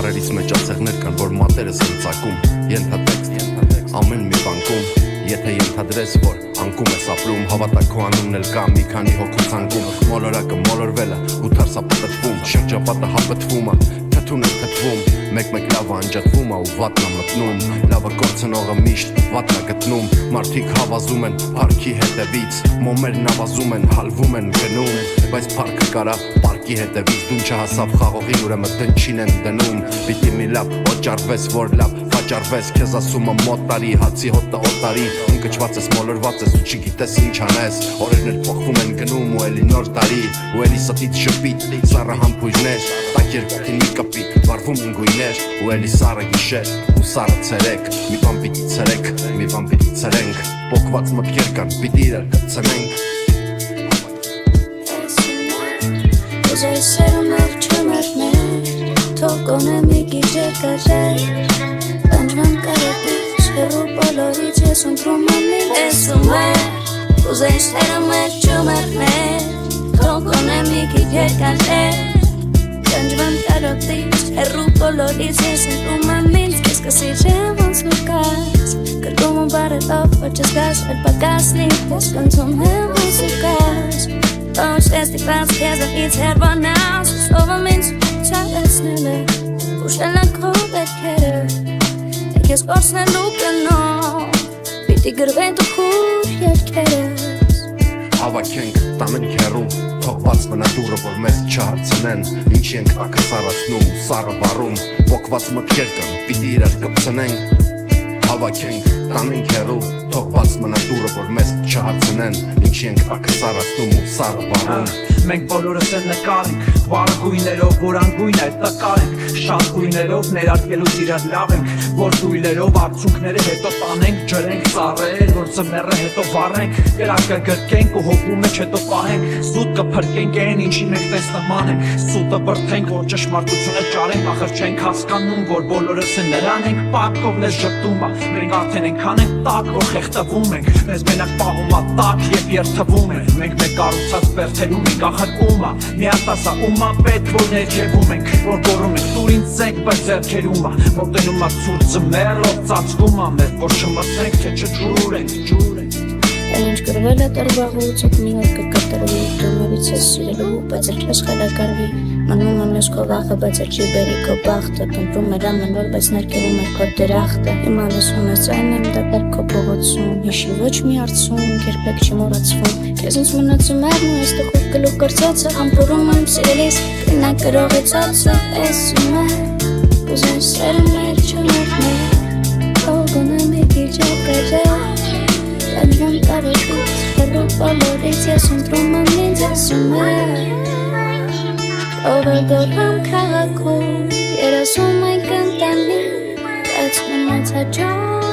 Բառերից մեջ ացեղներ կան, որ մատերս են ծակում Ենթատեքստ, ամեն մի բանկում Եթե ենթադրես, որ անկում ես ապրում Հավատա քո անունն էլ կա մի քանի հոգու ցանկում Մոլորակը մոլորվել է ու թարսապը տտվում Շրջապատը հապտվում է, թթուն է թթվում Մեկ-մեկ լավը անջատվում է ու վատն է մտնում Լավը կորցնողը միշտ վատն է գտնում Մարդիկ հավազում են փառքի հետևից Մոմերն ավազում են, հալվում են գնում Բայց փառքը կարա պարկի հետևից Դուն չհասավ խաղողին, ուրեմն դնչին են դնում Պիտի մի լավ օճառվես, որ լավ վաճառվես Քեզ ասում եմ մոտ տարի, հացի հոտը օտարի Ընկճված ես, մոլորված ես ու չգիտես ինչ անես Օրերն էլ փոխվում են գնում ու էլի նոր տարի Ու էլի ստից շպիտ, սառը համբույրներ Տակ երկուքին մի կպիտ, վարվում են գույներ Ու էլի սառը գիշեր ու սառը ցերեկ Մի բան պիտի ցերեք, մի բան պիտի ցերենք Պոկված մտքեր կան, պիտի իրար կծնենք Ուզեի սերում էլ չմերներ Թող գոնե մի քիչ երկարել Տանջվեմ կարոտից հեռու բոլորից Ես ընտրում եմ ինձ Տեսում էր Ուզեի սերում էլ չմերներ Թող գոնե մի քիչ երկարել Տանջվեմ կարոտից հեռու բոլորից Ես ընտրում եմ ինձ Քեզ կսիրեմ ոնց լուկաս Կրկում ու բարելով որ չզգաս Էլ պակասնի Ես կնցում եմ ոնց լուկաս Ոչ տեստիպած քեզից հեռվանաս Ով եմ ինձ չարեցնել է Ուշել են քո դեպքերը Եկ ես կորցնելու կնով Պիտի գրվեն դու խուր երկերս Հավաքենք, տանենք հեռու Թող բաց մնա դուռը, որ մեզ չհարցնեն Ինչ ենք ակը սարացնում, սառը վառում Պոկված մտքեր կան, պիտի իրար կպցնենք Հավաքենք, տանենք հեռու Թող բաց մնա դուռը, որ մեզ չհարցնեն Ինչ ենք ակը սարացնում ու սառը վառում Մենք բոլորս են նկար ենք Վառ գույներով, որ անգույն է տկար ենք Շատ գույներով ներարկելուց իրար լավ ենք Որ դույլերով արդյունքները հետո տանենք Ջրենք ծառեր, որ ձմեռը հետո վառենք Կրակը գրկենք ու հոգու մեջ հետո պահենք Սուտ կփրկենք այն ինչի մենք տես նման ենք Սուտը բրդենք, որ ճշմարտությունը ճարենք Ախր չենք հասկանում, որ բոլորս են նրան ենք Պակով լես ժպտում է, մենք արդեն ենքան ենք տակ Որ խեղտվում ենք, մեզ մենակ պահում է տակ Եվ երթվում ենք, մենք մեկ կառուցած բերթերում ենք Ախր ում է, միատասա ում է պետք որ ներջևում ենք Որ գորում ենք տուր ինձ ենք, բայց ձերքերում է Մոտենում է ծուր ձմեռով ծածկում է Մեր որ չմրցենք, թե չջուրենք Էլ ինչ գրվել է տարվաղուց Եկ մի օր կկտրվի Դու մերից ես սիրելու Բայց էլ չես խելագարվի Մնում եմ ես քո վախը Բայց էլ չի բերի քո բախտը Փնտրում էր ամեն օր Բայց ներկերում էր քո դրախտը Հիմա լսում ես այն եմ դեպեր քո փողոցում Հիշի ոչ մի արցում Երբեք չի մոռացվում Քեզ ինձ մնացում էր ու ես տխուր գլուխ կրծոցը Համբուրում եմ սիրելիս Կնա կրողի ծոցը Տեսում է Ուզեն սերում էր չմերներ Թող գոնե մի քիչ երկարել Տանջվեմ կարոտից հեռու բոլորից Ես ընտրում եմ ինձ ասում է Ով է գորհամ քաղաքում Երազում ենք ընտանի Բայց մնաց հաջող